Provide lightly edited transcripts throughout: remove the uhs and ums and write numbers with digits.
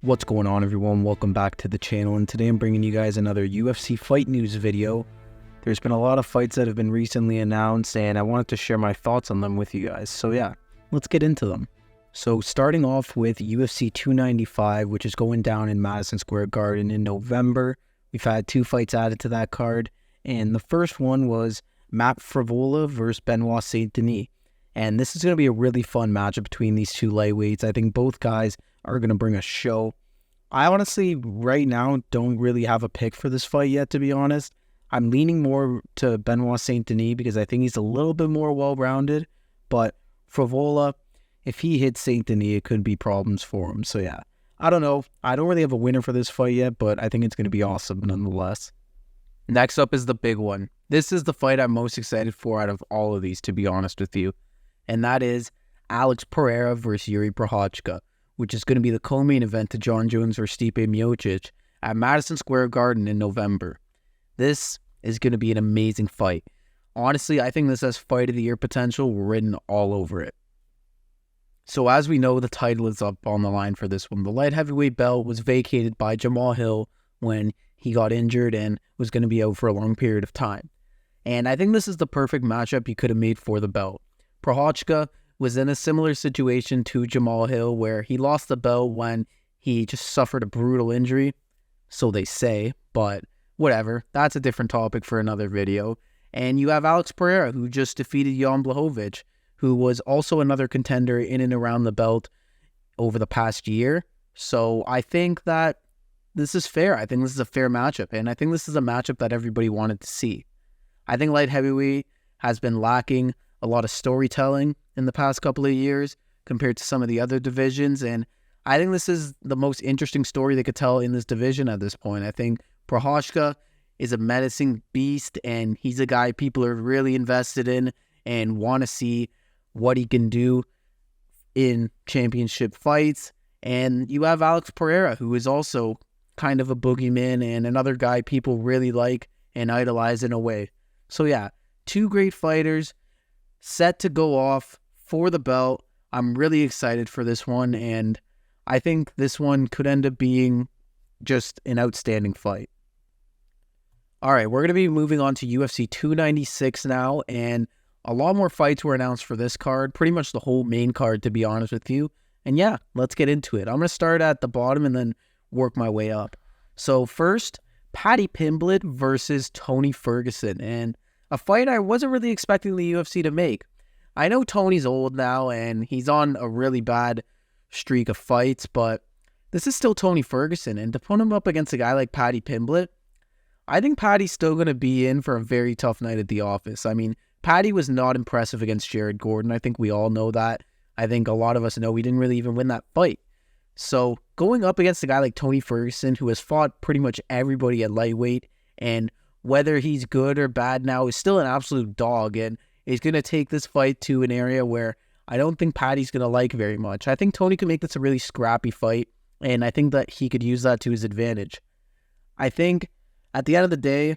What's going on, everyone? Welcome back to the channel, and today I'm bringing you guys another UFC fight news video. There's been a lot of fights that have been recently announced, and I wanted to share my thoughts on them with you guys. So yeah, let's get into them. So starting off with UFC 295, which is going down in Madison Square Garden in November. We've had two fights added to that card, and the first one was Matt Frevola versus Benoit Saint-Denis. And this is going to be a really fun matchup between these two lightweights. I think both guys are going to bring a show. I honestly, right now, don't really have a pick for this fight yet, to be honest. I'm leaning more to Benoit Saint-Denis because I think he's a little bit more well-rounded. But Frevola, if he hits Saint-Denis, it could be problems for him. So yeah, I don't know. I don't really have a winner for this fight yet, but I think it's going to be awesome nonetheless. Next up is the big one. This is the fight I'm most excited for out of all of these, to be honest with you. And that is Alex Pereira versus Jiri Prochazka, which is going to be the co-main event to Jon Jones versus Stipe Miocic at Madison Square Garden in November. This is going to be an amazing fight. Honestly, I think this has fight of the year potential written all over it. So as we know, the title is up on the line for this one. The light heavyweight belt was vacated by Jamal Hill when he got injured and was going to be out for a long period of time. And I think this is the perfect matchup you could have made for the belt. Prochazka was in a similar situation to Jamal Hill where he lost the belt when he just suffered a brutal injury. So they say, but whatever. That's a different topic for another video. And you have Alex Pereira, who just defeated Jan Blachowicz, who was also another contender in and around the belt over the past year. So I think that this is fair. I think this is a fair matchup. And I think this is a matchup that everybody wanted to see. I think light heavyweight has been lacking a lot of storytelling in the past couple of years compared to some of the other divisions, and I think this is the most interesting story they could tell in this division at this point. I think Prochazka is a menacing beast, and he's a guy people are really invested in and want to see what he can do in championship fights. And you have Alex Pereira, who is also kind of a boogeyman and another guy people really like and idolize in a way. So yeah, two great fighters set to go off for the belt. I'm really excited for this one, and I think this one could end up being just an outstanding fight. All right, we're going to be moving on to UFC 296 now, and a lot more fights were announced for this card, pretty much the whole main card, to be honest with you. And yeah, let's get into it. I'm going to start at the bottom and then work my way up. So first, Paddy Pimblett versus Tony Ferguson, and a fight I wasn't really expecting the UFC to make. I know Tony's old now and he's on a really bad streak of fights, but this is still Tony Ferguson, and to put him up against a guy like Paddy Pimblett, I think Paddy's still going to be in for a very tough night at the office. I mean, Paddy was not impressive against Jared Gordon. I think we all know that. I think a lot of us know we didn't really even win that fight. So going up against a guy like Tony Ferguson, who has fought pretty much everybody at lightweight, and whether he's good or bad now, is still an absolute dog, and is going to take this fight to an area where I don't think Paddy's going to like very much. I think Tony can make this a really scrappy fight, and I think that he could use that to his advantage. I think at the end of the day,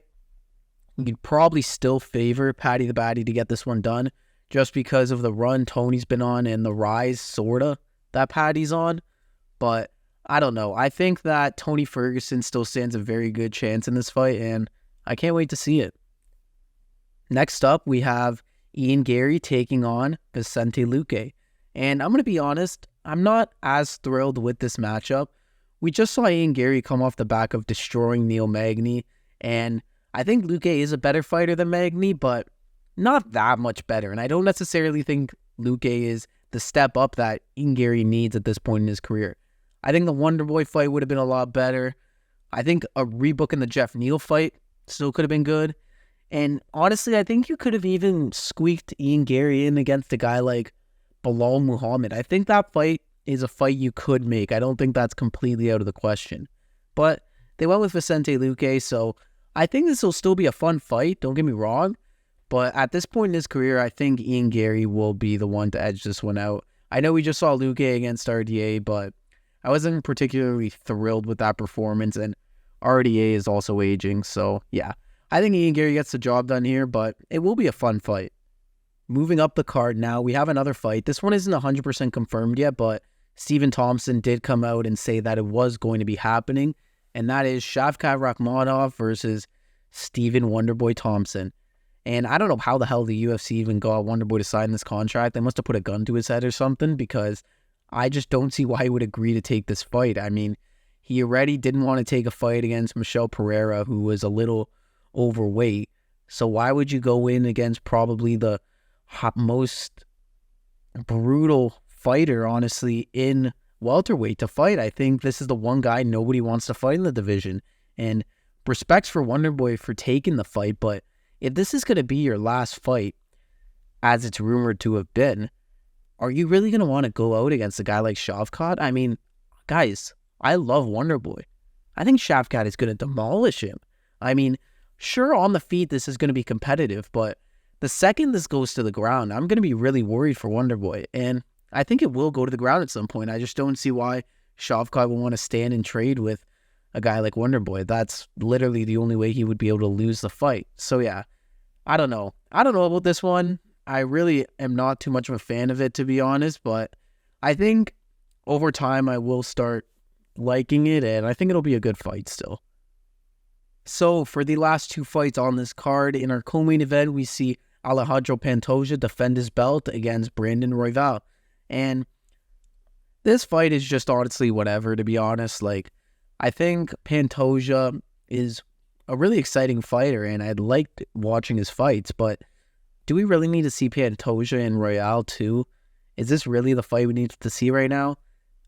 you'd probably still favor Paddy the Baddy to get this one done, just because of the run Tony's been on and the rise, sorta, that Paddy's on. But I don't know. I think that Tony Ferguson still stands a very good chance in this fight, and I can't wait to see it. Next up, we have Ian Garry taking on Vicente Luque. And I'm going to be honest, I'm not as thrilled with this matchup. We just saw Ian Garry come off the back of destroying Neil Magny, and I think Luque is a better fighter than Magny, but not that much better. And I don't necessarily think Luque is the step up that Ian Garry needs at this point in his career. I think the Wonderboy fight would have been a lot better. I think a rebook in the Jeff Neal fight still could have been good. And honestly, I think you could have even squeaked Ian Garry in against a guy like Bilal Muhammad. I think that fight is a fight you could make. I don't think that's completely out of the question. But they went with Vicente Luque, so I think this will still be a fun fight, don't get me wrong. But at this point in his career, I think Ian Garry will be the one to edge this one out. I know we just saw Luque against RDA, but I wasn't particularly thrilled with that performance, and RDA is also aging, so yeah. I think Ian Garry gets the job done here, but it will be a fun fight. Moving up the card now, we have another fight. This one isn't 100% confirmed yet, but Stephen Thompson did come out and say that it was going to be happening, and that is Shavkat Rakhmonov versus Stephen Wonderboy Thompson. And I don't know how the hell the UFC even got Wonderboy to sign this contract. They must have put a gun to his head or something, because I just don't see why he would agree to take this fight. I mean, he already didn't want to take a fight against Michelle Pereira, who was a little overweight. So why would you go in against probably the most brutal fighter, honestly, in welterweight to fight? I think this is the one guy nobody wants to fight in the division. And respects for Wonderboy for taking the fight, but if this is going to be your last fight, as it's rumored to have been, are you really going to want to go out against a guy like Shavkat? I mean, guys, I love Wonderboy. I think Shavkat is going to demolish him. I mean, sure, on the feet, this is going to be competitive, but the second this goes to the ground, I'm going to be really worried for Wonderboy. And I think it will go to the ground at some point. I just don't see why Shavkat will want to stand and trade with a guy like Wonderboy. That's literally the only way he would be able to lose the fight. So yeah, I don't know. I don't know about this one. I really am not too much of a fan of it, to be honest, but I think over time I will start liking it, and I think it'll be a good fight still. So for the last two fights on this card, in our co-main event, we see Alejandro Pantoja defend his belt against Brandon Royval. And this fight is just honestly whatever, to be honest. Like, I think Pantoja is a really exciting fighter, and I liked watching his fights, but do we really need to see Pantoja and Royale too? Is this really the fight we need to see right now?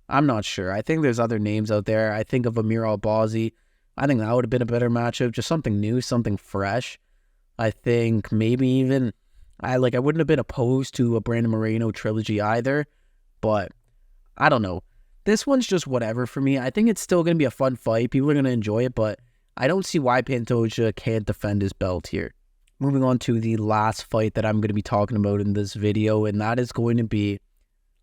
I'm not sure. I think there's other names out there. I think of Amir Albazi. I think that would have been a better matchup, just something new, something fresh. I think maybe even, I wouldn't have been opposed to a Brandon Moreno trilogy either, but I don't know. This one's just whatever for me. I think it's still going to be a fun fight. People are going to enjoy it, but I don't see why Pantoja can't defend his belt here. Moving on to the last fight that I'm going to be talking about in this video, and that is going to be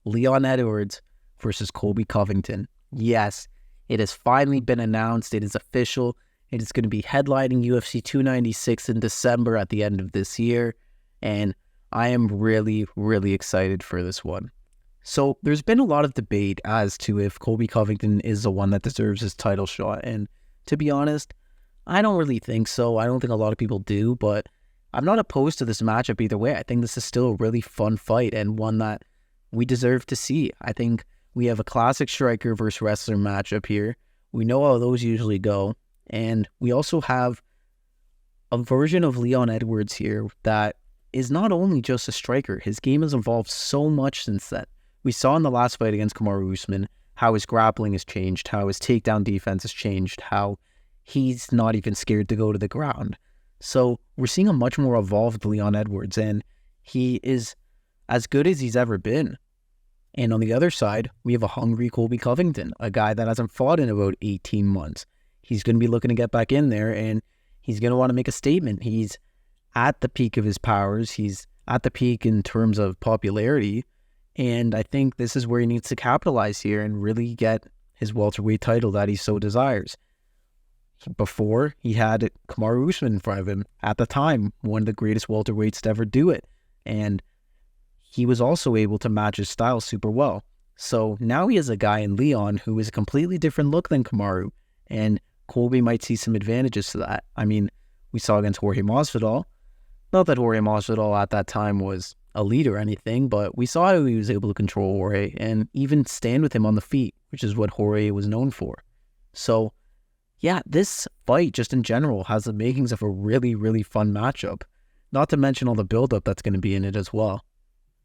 Leon Edwards versus Colby Covington. Yes, it has finally been announced. It is official. It is going to be headlining UFC 296 in December at the end of this year, and I am really, really excited for this one. So there's been a lot of debate as to if Colby Covington is the one that deserves his title shot, and to be honest, I don't really think so. I don't think a lot of people do, but I'm not opposed to this matchup either way. I think this is still a really fun fight and one that we deserve to see. I think we have a classic striker versus wrestler matchup here. We know how those usually go. And we also have a version of Leon Edwards here that is not only just a striker. His game has evolved so much since then. We saw in the last fight against Kamaru Usman how his grappling has changed, how his takedown defense has changed, how he's not even scared to go to the ground. So we're seeing a much more evolved Leon Edwards, and he is as good as he's ever been. And on the other side, we have a hungry Colby Covington, a guy that hasn't fought in about 18 months. He's going to be looking to get back in there, and he's going to want to make a statement. He's at the peak of his powers. He's at the peak in terms of popularity, and I think this is where he needs to capitalize here and really get his welterweight title that he so desires. Before, he had Kamaru Usman in front of him, at the time, one of the greatest welterweights to ever do it, and he was also able to match his style super well. So now he has a guy in Leon who is a completely different look than Kamaru, and Colby might see some advantages to that. I mean, we saw against Jorge Masvidal. Not that Jorge Masvidal at that time was a lead or anything, but we saw how he was able to control Jorge and even stand with him on the feet, which is what Jorge was known for. So, yeah, this fight just in general has the makings of a really, really fun matchup. Not to mention all the build-up that's going to be in it as well.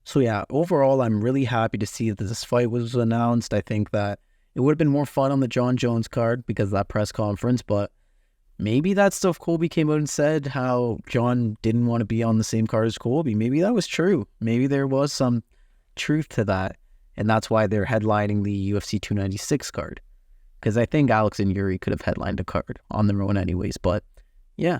So yeah, overall, I'm really happy to see that this fight was announced. I think that it would have been more fun on the John Jones card because of that press conference, but maybe that stuff Colby came out and said, how John didn't want to be on the same card as Colby. Maybe that was true. Maybe there was some truth to that, and that's why they're headlining the UFC 296 card. Because I think Alex and Jiri could have headlined a card on their own anyways, but yeah,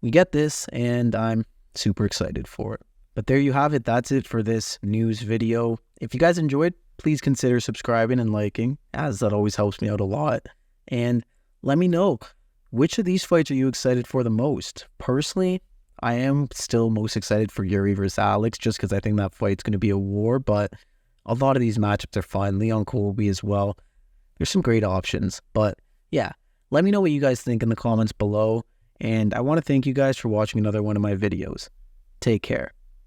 we get this, and I'm super excited for it. But there you have it. That's it for this news video. If you guys enjoyed, please consider subscribing and liking, as that always helps me out a lot. And let me know, which of these fights are you excited for the most? Personally, I am still most excited for Jiri versus Alex, just because I think that fight's going to be a war. But A lot of these matchups are fine. Leon Colby as well. There's some great options. But yeah, let me know what you guys think in the comments below. And I want to thank you guys for watching another one of my videos. Take care.